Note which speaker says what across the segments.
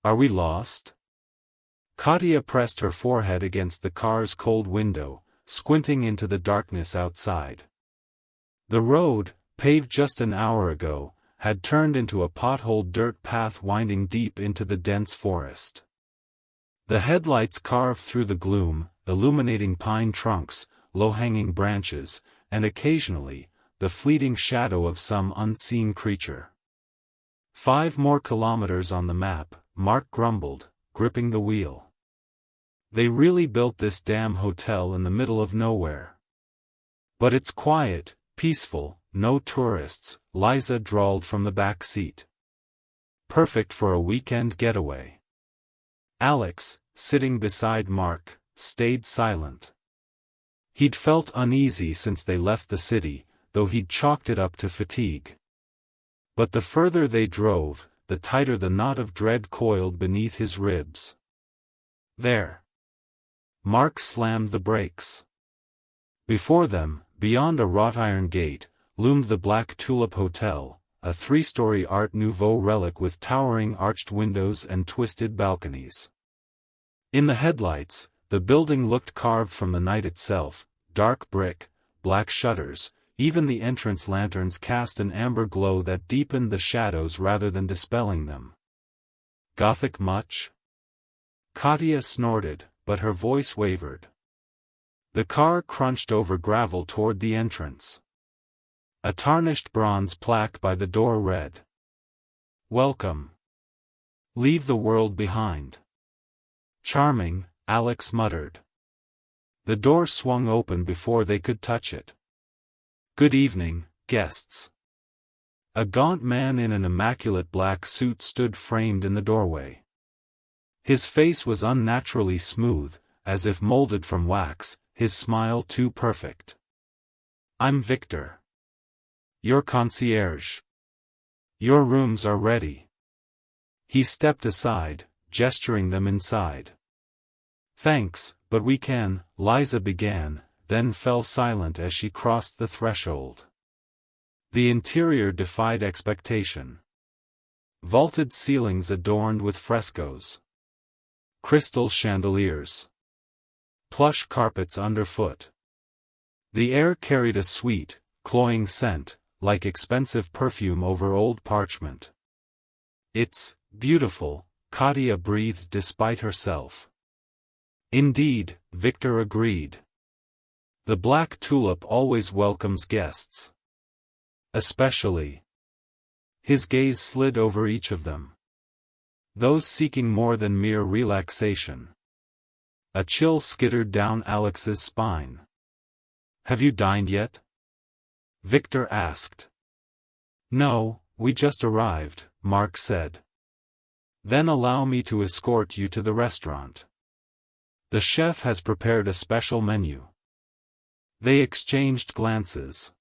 Speaker 1: Are we lost? Katya pressed her forehead against the car's cold window, squinting into the darkness outside. The road, paved just an hour ago, had turned into a potholed dirt path winding deep into the dense forest. The headlights carved through the gloom, illuminating pine trunks, low-hanging branches, and occasionally, the fleeting shadow of some unseen creature. 5 more kilometers on the map, Mark grumbled, gripping the wheel. They really built this damn hotel in the middle of nowhere. But it's quiet, peaceful, no tourists, Liza drawled from the back seat. Perfect for a weekend getaway. Alex, sitting beside Mark, stayed silent. He'd felt uneasy since they left the city, though he'd chalked it up to fatigue. But the further they drove, the tighter the knot of dread coiled beneath his ribs. There. Mark slammed the brakes. Before them, beyond a wrought iron gate, loomed the Black Tulip Hotel, a 3-story Art Nouveau relic with towering arched windows and twisted balconies. In the headlights, the building looked carved from the night itself, dark brick, black shutters, even the entrance lanterns cast an amber glow that deepened the shadows rather than dispelling them. Gothic much? Katya snorted, but her voice wavered. The car crunched over gravel toward the entrance. A tarnished bronze plaque by the door read, "Welcome. Leave the world behind." Charming, Alex muttered. The door swung open before they could touch it. "Good evening, guests." A gaunt man in an immaculate black suit stood framed in the doorway. His face was unnaturally smooth, as if molded from wax, his smile too perfect. "I'm Victor. Your concierge. Your rooms are ready." He stepped aside, gesturing them inside. "Thanks, but we can," Liza began, then fell silent as she crossed the threshold. The interior defied expectation. Vaulted ceilings adorned with frescoes. Crystal chandeliers. Plush carpets underfoot. The air carried a sweet, cloying scent, like expensive perfume over old parchment. "It's beautiful," Katya breathed despite herself. "Indeed," Victor agreed. "The Black Tulip always welcomes guests. Especially." His gaze slid over each of them. Those seeking more than mere relaxation. A chill skittered down Alex's spine. "Have you dined yet?" Victor asked. "No, we just arrived," Mark said. "Then allow me to escort you to the restaurant. The chef has prepared a special menu." They exchanged glances.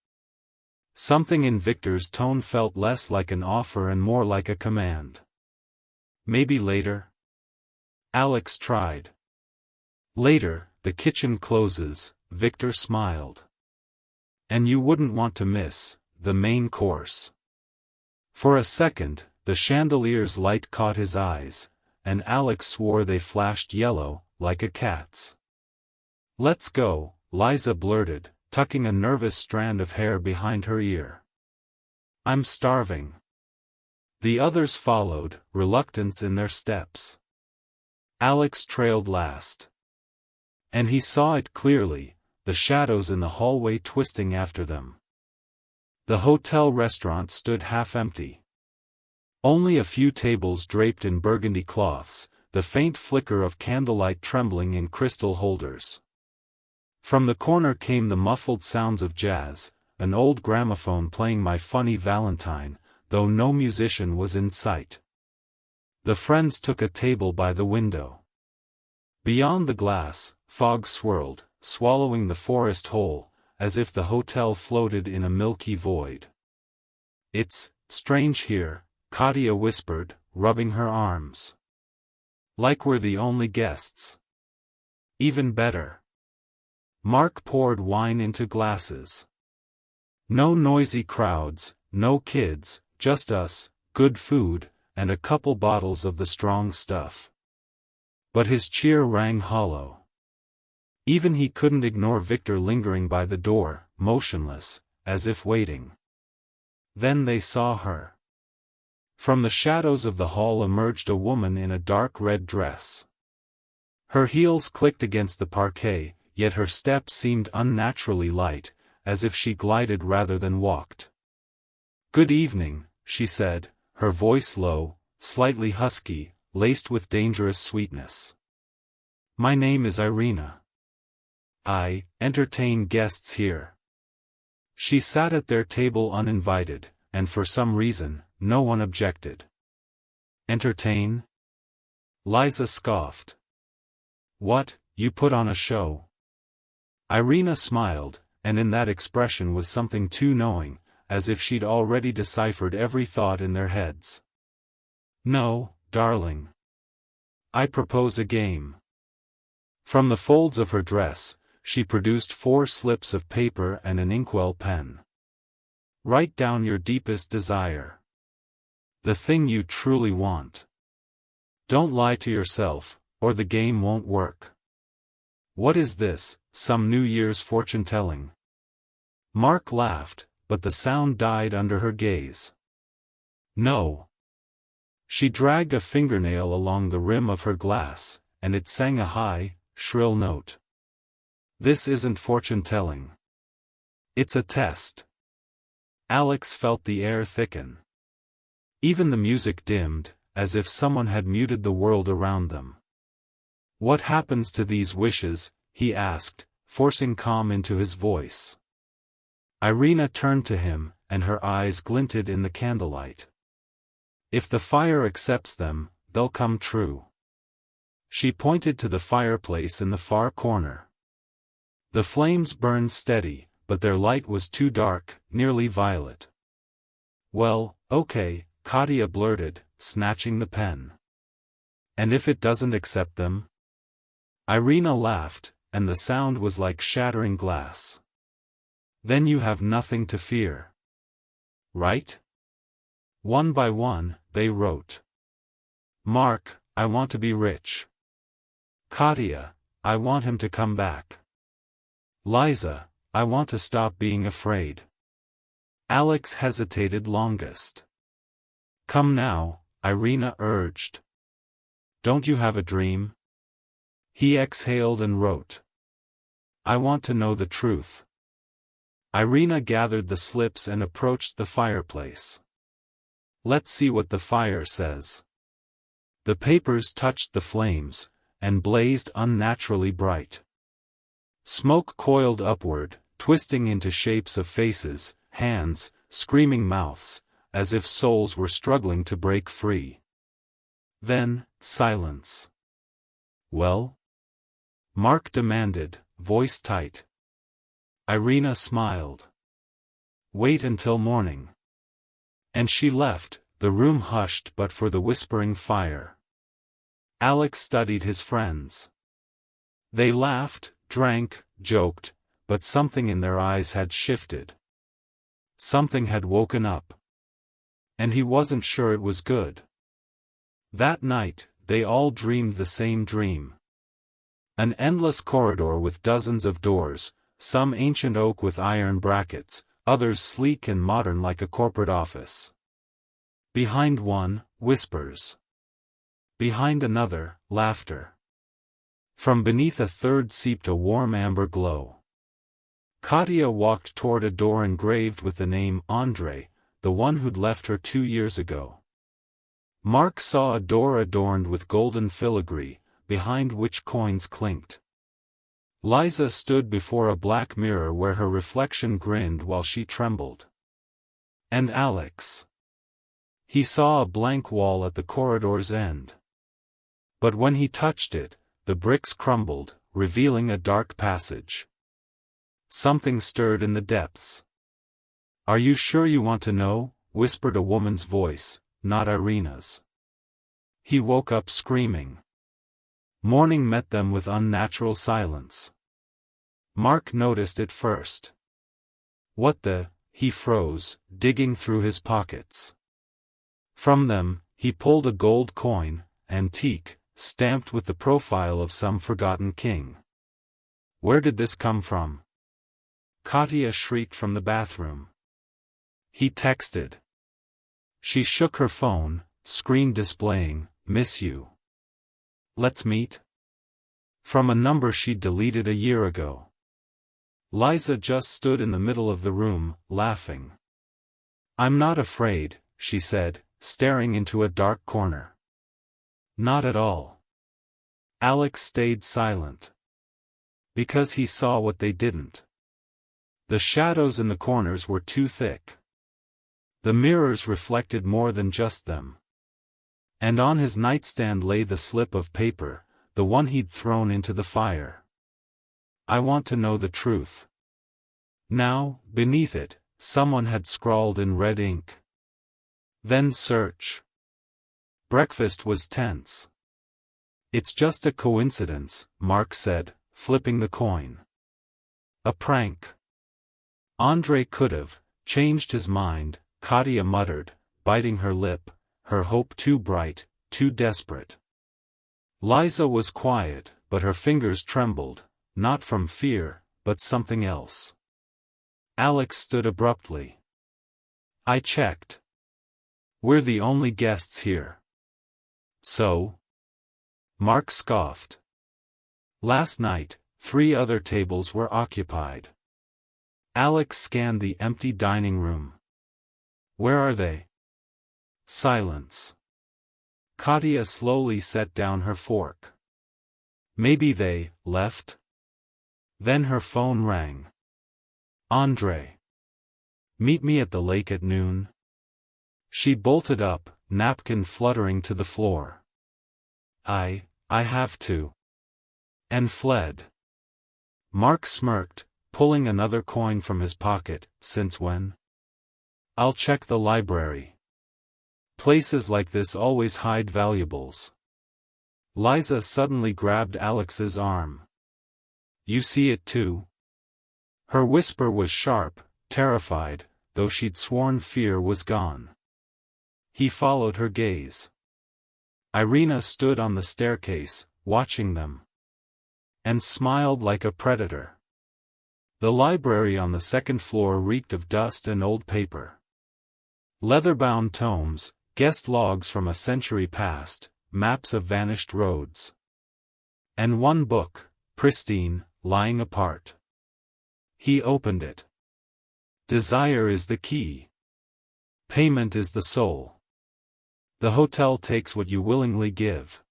Speaker 1: Something in Victor's tone felt less like an offer and more like a command. "Maybe later?" Alex tried. "Later, the kitchen closes," Victor smiled. "And you wouldn't want to miss the main course." For a second, the chandelier's light caught his eyes, and Alex swore they flashed yellow, like a cat's. "Let's go," Liza blurted, tucking a nervous strand of hair behind her ear. "I'm starving." The others followed, reluctance in their steps. Alex trailed last. And he saw it clearly, the shadows in the hallway twisting after them. The hotel restaurant stood half empty. Only a few tables draped in burgundy cloths, the faint flicker of candlelight trembling in crystal holders. From the corner came the muffled sounds of jazz, an old gramophone playing My Funny Valentine, though no musician was in sight. The friends took a table by the window. Beyond the glass, fog swirled, swallowing the forest whole, as if the hotel floated in a milky void. "It's strange here," Katya whispered, rubbing her arms. "Like we're the only guests." "Even better." Mark poured wine into glasses. "No noisy crowds, no kids, just us, good food, and a couple bottles of the strong stuff. But his cheer rang hollow. Even he couldn't ignore Victor lingering by the door, motionless, as if waiting. Then they saw her. From the shadows of the hall emerged a woman in a dark red dress. Her heels clicked against the parquet, yet her steps seemed unnaturally light, as if she glided rather than walked. "Good evening," she said, her voice low, slightly husky, laced with dangerous sweetness. "My name is Irina. I entertain guests here." She sat at their table uninvited, and for some reason, no one objected. "Entertain?" Liza scoffed. "What, you put on a show?" Irina smiled, and in that expression was something too knowing, as if she'd already deciphered every thought in their heads. "No, darling. I propose a game." From the folds of her dress, she produced 4 slips of paper and an inkwell pen. "Write down your deepest desire. The thing you truly want. Don't lie to yourself, or the game won't work." "What is this, some New Year's fortune-telling?" Mark laughed, but the sound died under her gaze. "No." She dragged a fingernail along the rim of her glass, and it sang a high, shrill note. "This isn't fortune-telling. It's a test." Alex felt the air thicken. Even the music dimmed, as if someone had muted the world around them. "What happens to these wishes?" he asked, forcing calm into his voice. Irina turned to him, and her eyes glinted in the candlelight. "If the fire accepts them, they'll come true." She pointed to the fireplace in the far corner. The flames burned steady, but their light was too dark, nearly violet. "Well, okay," Katia blurted, snatching the pen. "And if it doesn't accept them?" Irina laughed, and the sound was like shattering glass. "Then you have nothing to fear. Right?" One by one, they wrote. "Mark, I want to be rich." "Katia, I want him to come back." "Liza, I want to stop being afraid." Alex hesitated longest. "Come now," Irina urged. "Don't you have a dream?" He exhaled and wrote. "I want to know the truth." Irina gathered the slips and approached the fireplace. "Let's see what the fire says." The papers touched the flames, and blazed unnaturally bright. Smoke coiled upward, twisting into shapes of faces, hands, screaming mouths, as if souls were struggling to break free. Then, silence. "Well?" Mark demanded, voice tight. Irina smiled. "Wait until morning." And she left, the room hushed but for the whispering fire. Alex studied his friends. They laughed, drank, joked, but something in their eyes had shifted. Something had woken up. And he wasn't sure it was good. That night, they all dreamed the same dream. An endless corridor with dozens of doors, some ancient oak with iron brackets, others sleek and modern like a corporate office. Behind one, whispers. Behind another, laughter. From beneath a third seeped a warm amber glow. Katia walked toward a door engraved with the name Andrei, the one who'd left her 2 years ago. Mark saw a door adorned with golden filigree, behind which coins clinked. Liza stood before a black mirror where her reflection grinned while she trembled. And Alex. He saw a blank wall at the corridor's end. But when he touched it, the bricks crumbled, revealing a dark passage. Something stirred in the depths. "Are you sure you want to know?" whispered a woman's voice, not Irina's. He woke up screaming. Morning met them with unnatural silence. Mark noticed it first. "What the?" he froze, digging through his pockets. From them, He pulled a gold coin, antique, stamped with the profile of some forgotten king. Where did this come from? Katya shrieked from the bathroom. He texted. She shook her phone, screen displaying, "Miss you. Let's meet?" From a number she'd deleted a year ago. Liza just stood in the middle of the room, laughing. "I'm not afraid," she said, staring into a dark corner. "Not at all." Alex stayed silent. Because he saw what they didn't. The shadows in the corners were too thick. The mirrors reflected more than just them. And on his nightstand lay the slip of paper, the one he'd thrown into the fire. "I want to know the truth." Now, beneath it, someone had scrawled in red ink. "Then search." Breakfast was tense. "It's just a coincidence," Mark said, flipping the coin. "A prank." Andre could've changed his mind, Katya muttered, biting her lip, her hope too bright, too desperate. Liza was quiet, but her fingers trembled, not from fear, but something else. Alex stood abruptly. "I checked. We're the only guests here." "So?" Mark scoffed. "Last night, 3 other tables were occupied." Alex scanned the empty dining room. "Where are they?" Silence. Katya slowly set down her fork. "Maybe they left?" Then her phone rang. "Andre. Meet me at the lake at noon." She bolted up, napkin fluttering to the floor. I have to." And fled. Mark smirked, pulling another coin from his pocket. "Since when?" "I'll check the library. Places like this always hide valuables." Liza suddenly grabbed Alex's arm. "You see it too?" Her whisper was sharp, terrified, though she'd sworn fear was gone. He followed her gaze. Irina stood on the staircase, watching them. And smiled like a predator. The library on the second floor reeked of dust and old paper. Leather-bound tomes, guest logs from a century past, maps of vanished roads. And one book, pristine, lying apart. He opened it. "Desire is the key. Payment is the soul. The hotel takes what you willingly give."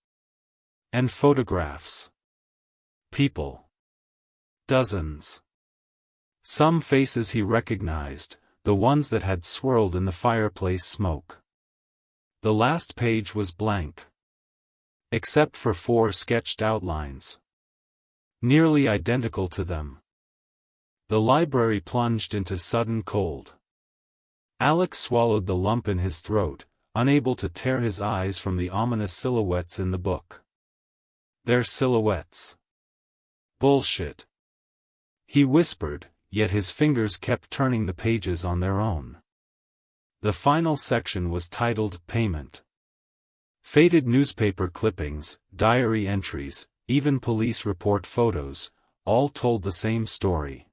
Speaker 1: And photographs. People. Dozens. Some faces he recognized, the ones that had swirled in the fireplace smoke. The last page was blank. Except for 4 sketched outlines. Nearly identical to them. The library plunged into sudden cold. Alex swallowed the lump in his throat, unable to tear his eyes from the ominous silhouettes in the book. "They're silhouettes. Bullshit." He whispered, yet his fingers kept turning the pages on their own. The final section was titled "Payment." Faded newspaper clippings, diary entries, even police report photos, all told the same story.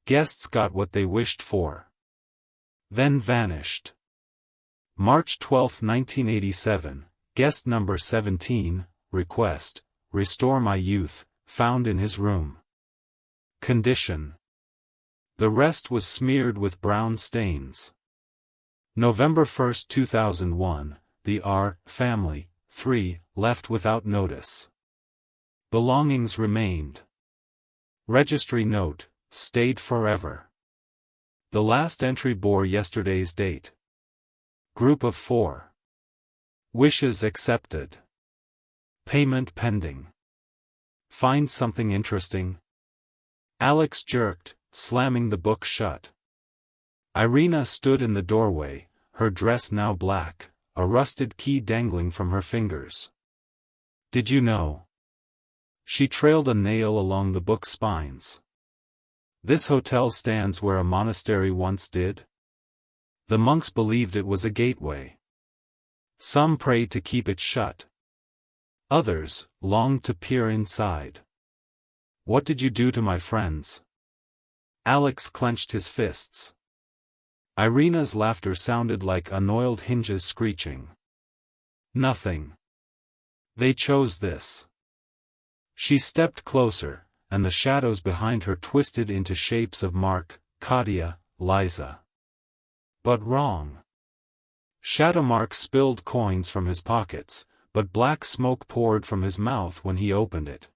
Speaker 1: Guests got what they wished for. Then vanished. March 12, 1987, guest number 17, request, "Restore my youth," found in his room. Condition. The rest was smeared with brown stains. November 1, 2001, the R. family, 3, left without notice. Belongings remained. Registry note, stayed forever. The last entry bore yesterday's date. Group of 4. Wishes accepted. Payment pending. Find something interesting? Alex jerked, slamming the book shut. Irina stood in the doorway, her dress now black, a rusted key dangling from her fingers. "Did you know?" She trailed a nail along the book's spines. "This hotel stands where a monastery once did? The monks believed it was a gateway. Some prayed to keep it shut. Others longed to peer inside. What did you do to my friends? Alex clenched his fists. Irina's laughter sounded like unoiled hinges screeching. Nothing. They chose this. She stepped closer, and the shadows behind her twisted into shapes of Mark, Katya, Liza. But wrong. Shadow Mark spilled coins from his pockets, but black smoke poured from his mouth when he opened it.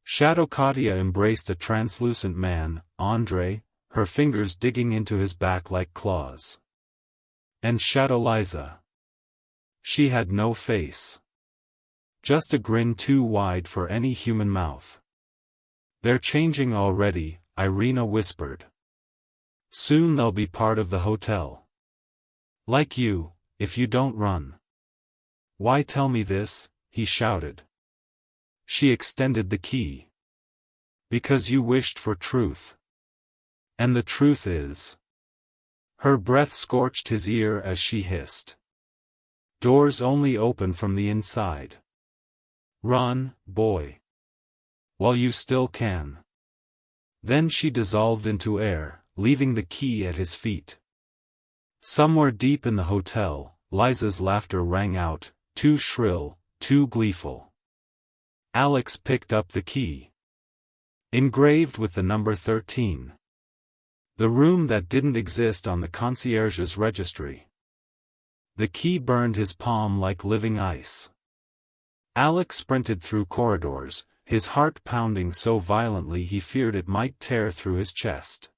Speaker 1: Shadow Katya embraced a translucent man, Andre, her fingers digging into his back like claws. And Shadow Liza. She had no face. Just a grin too wide for any human mouth. They're changing already, Irina whispered. Soon they'll be part of the hotel. Like you, if you don't run. Why tell me this? He shouted. She extended the key. Because you wished for truth. And the truth is. Her breath scorched his ear as she hissed. Doors only open from the inside. Run, boy. While you still can. Then she dissolved into air, leaving the key at his feet. Somewhere deep in the hotel, Liza's laughter rang out, too shrill, too gleeful. Alex picked up the key. Engraved with the number 13. The room that didn't exist on the concierge's registry. The key burned his palm like living ice. Alex sprinted through corridors, his heart pounding so violently he feared it might tear through his chest.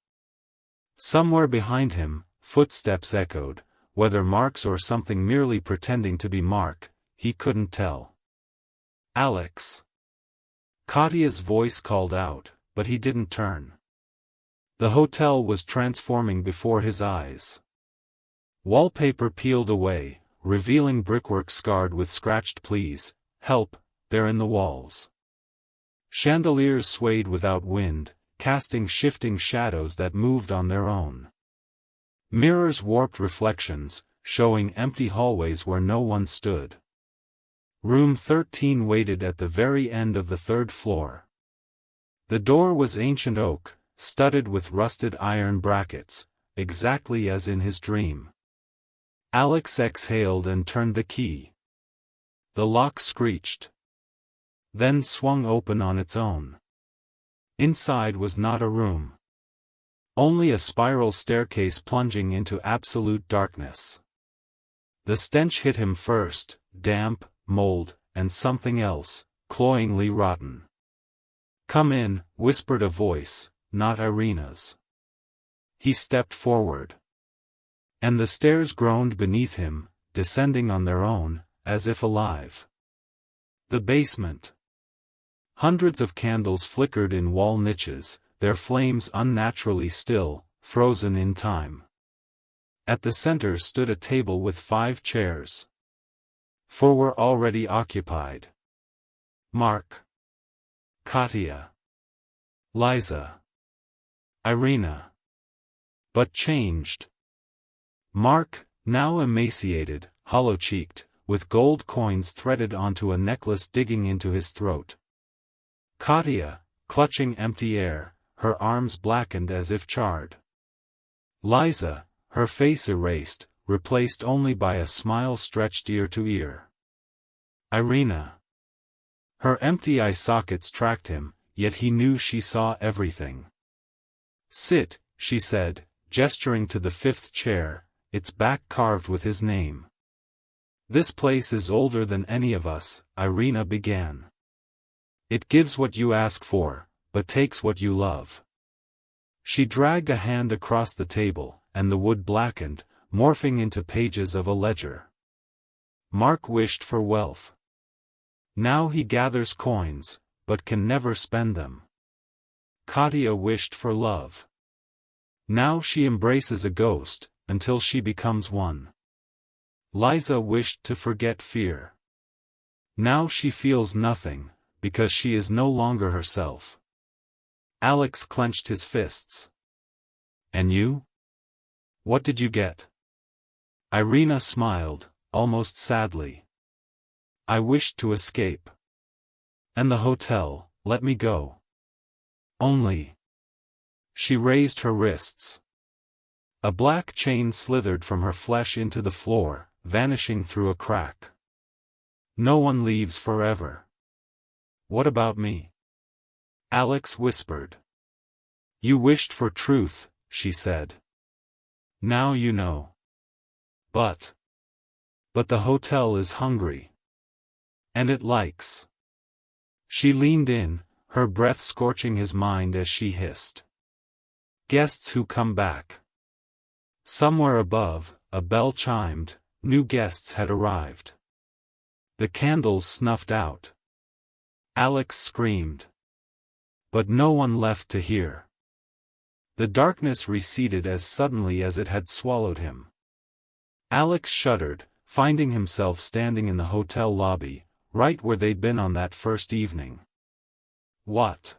Speaker 1: Somewhere behind him, footsteps echoed, whether Mark's or something merely pretending to be Mark, he couldn't tell. Alex. Katya's voice called out, but he didn't turn. The hotel was transforming before his eyes. Wallpaper peeled away, revealing brickwork scarred with scratched "Please, help, they're in the walls." Chandeliers swayed without wind, casting shifting shadows that moved on their own. Mirrors warped reflections, showing empty hallways where no one stood. Room 13 waited at the very end of the third floor. The door was ancient oak, studded with rusted iron brackets, exactly as in his dream. Alex exhaled and turned the key. The lock screeched. Then swung open on its own. Inside was not a room. Only a spiral staircase plunging into absolute darkness. The stench hit him first, damp, mold, and something else, cloyingly rotten. "Come in," whispered a voice, not Irina's. He stepped forward. And the stairs groaned beneath him, descending on their own, as if alive. The basement. Hundreds of candles flickered in wall niches, their flames unnaturally still, frozen in time. At the center stood a table with 5 chairs. 4 were already occupied. Mark. Katya. Liza. Irina. But changed. Mark, now emaciated, hollow-cheeked, with gold coins threaded onto a necklace digging into his throat. Katya, clutching empty air, her arms blackened as if charred. Liza, her face erased, replaced only by a smile stretched ear to ear. Irina. Her empty eye sockets tracked him, yet he knew she saw everything. "Sit," she said, gesturing to the 5th chair, its back carved with his name. "This place is older than any of us," Irina began. "It gives what you ask for, but takes what you love." She dragged a hand across the table, and the wood blackened, morphing into pages of a ledger. Mark wished for wealth. Now he gathers coins, but can never spend them. Katya wished for love. Now she embraces a ghost, until she becomes one. Liza wished to forget fear. Now she feels nothing, because she is no longer herself. Alex clenched his fists. "And you? What did you get?" Irina smiled, almost sadly. I wished to escape. And the hotel, let me go. Only. She raised her wrists. A black chain slithered from her flesh into the floor, vanishing through a crack. No one leaves forever. What about me? Alex whispered. You wished for truth, she said. Now you know. But the hotel is hungry. And it likes. She leaned in, her breath scorching his mind as she hissed. Guests who come back. Somewhere above, a bell chimed, new guests had arrived. The candles snuffed out. Alex screamed. But no one left to hear. The darkness receded as suddenly as it had swallowed him. Alex shuddered, finding himself standing in the hotel lobby, right where they'd been on that first evening. What?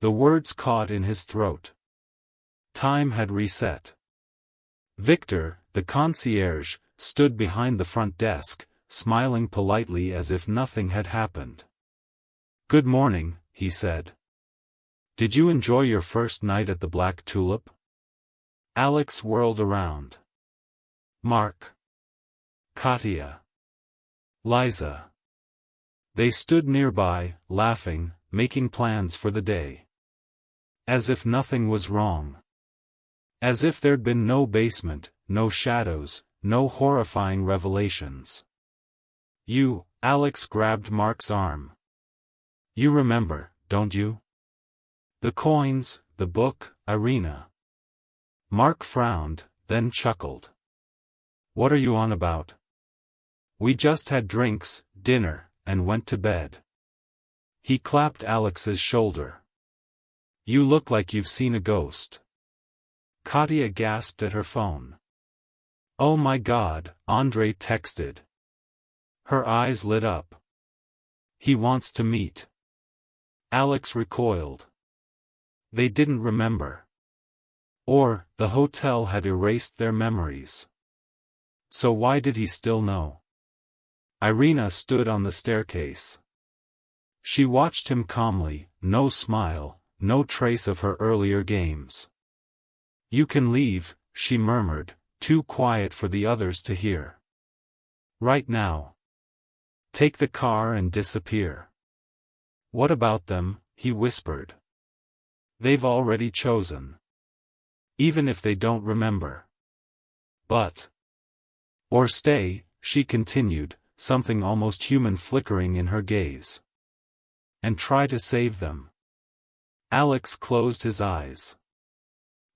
Speaker 1: The words caught in his throat. Time had reset. Victor, the concierge, stood behind the front desk, smiling politely as if nothing had happened. Good morning, he said. Did you enjoy your first night at the Black Tulip? Alex whirled around. Mark. Katya. Liza. They stood nearby, laughing, making plans for the day. As if nothing was wrong. As if there'd been no basement, no shadows, no horrifying revelations. You, Alex grabbed Mark's arm. You remember, don't you? The coins, the book, Irina. Mark frowned, then chuckled. What are you on about? We just had drinks, dinner, and went to bed. He clapped Alex's shoulder. You look like you've seen a ghost. Katya gasped at her phone. Oh my God, Andre texted. Her eyes lit up. He wants to meet. Alex recoiled. They didn't remember. Or, the hotel had erased their memories. So why did he still know? Irina stood on the staircase. She watched him calmly, no smile, no trace of her earlier games. You can leave, she murmured, too quiet for the others to hear. Right now. Take the car and disappear. What about them, he whispered. They've already chosen. Even if they don't remember. But. Or stay, she continued, something almost human flickering in her gaze. And try to save them. Alex closed his eyes.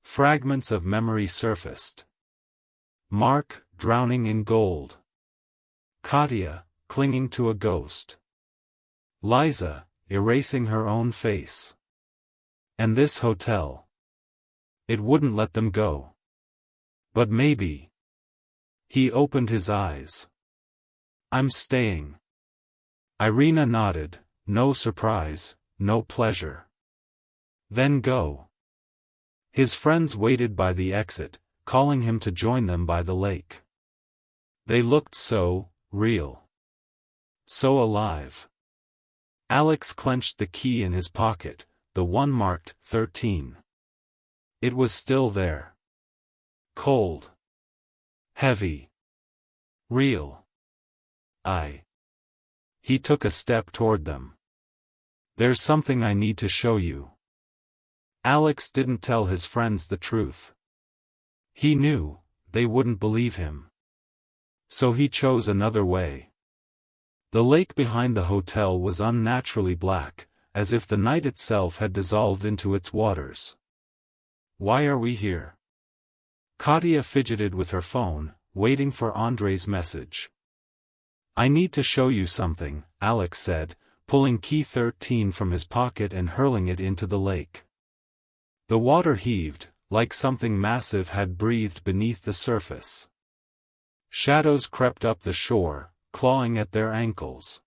Speaker 1: Fragments of memory surfaced. Mark, drowning in gold. Katya, clinging to a ghost. Liza, erasing her own face. And this hotel. It wouldn't let them go. But maybe. He opened his eyes. I'm staying. Irina nodded, no surprise, no pleasure. Then go. His friends waited by the exit, calling him to join them by the lake. They looked so real. So alive. Alex clenched the key in his pocket, the one marked 13. It was still there. Cold. Heavy. Real. He took a step toward them. There's something I need to show you. Alex didn't tell his friends the truth. He knew, they wouldn't believe him. So he chose another way. The lake behind the hotel was unnaturally black, as if the night itself had dissolved into its waters. Why are we here? Katya fidgeted with her phone, waiting for Andre's message. I need to show you something, Alex said, pulling key 13 from his pocket and hurling it into the lake. The water heaved, like something massive had breathed beneath the surface. Shadows crept up the shore, clawing at their ankles.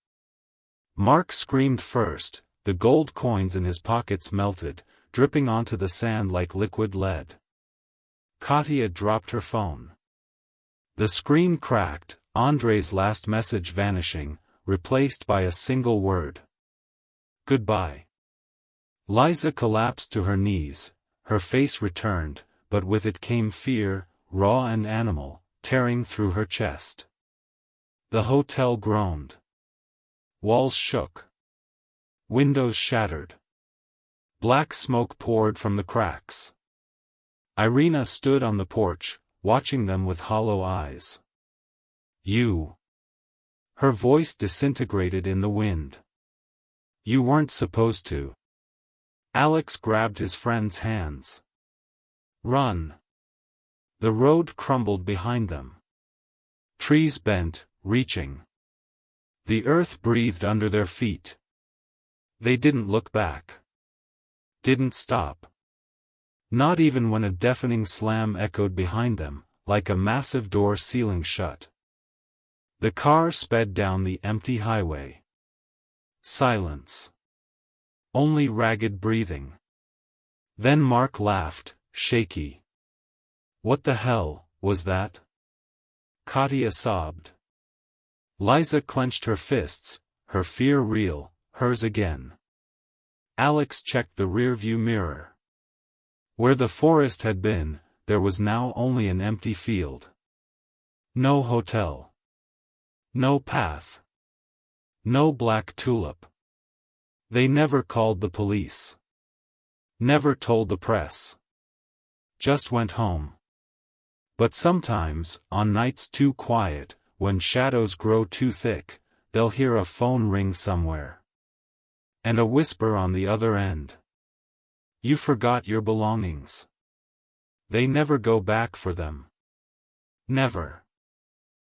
Speaker 1: Mark screamed first, the gold coins in his pockets melted, dripping onto the sand like liquid lead. Katya dropped her phone. The screen cracked, Andre's last message vanishing, replaced by a single word. Goodbye. Liza collapsed to her knees, her face returned, but with it came fear, raw and animal, tearing through her chest. The hotel groaned. Walls shook. Windows shattered. Black smoke poured from the cracks. Irina stood on the porch, watching them with hollow eyes. You. Her voice disintegrated in the wind. You weren't supposed to. Alex grabbed his friend's hands. Run. The road crumbled behind them. Trees bent, reaching. The earth breathed under their feet. They didn't look back. Didn't stop. Not even when a deafening slam echoed behind them, like a massive door sealing shut. The car sped down the empty highway. Silence. Only ragged breathing. Then Mark laughed, shaky. What the hell was that? Katya sobbed. Liza clenched her fists, her fear real, hers again. Alex checked the rearview mirror. Where the forest had been, there was now only an empty field. No hotel. No path. No black tulip. They never called the police. Never told the press. Just went home. But sometimes, on nights too quiet, when shadows grow too thick, they'll hear a phone ring somewhere. And a whisper on the other end. You forgot your belongings. They never go back for them. Never.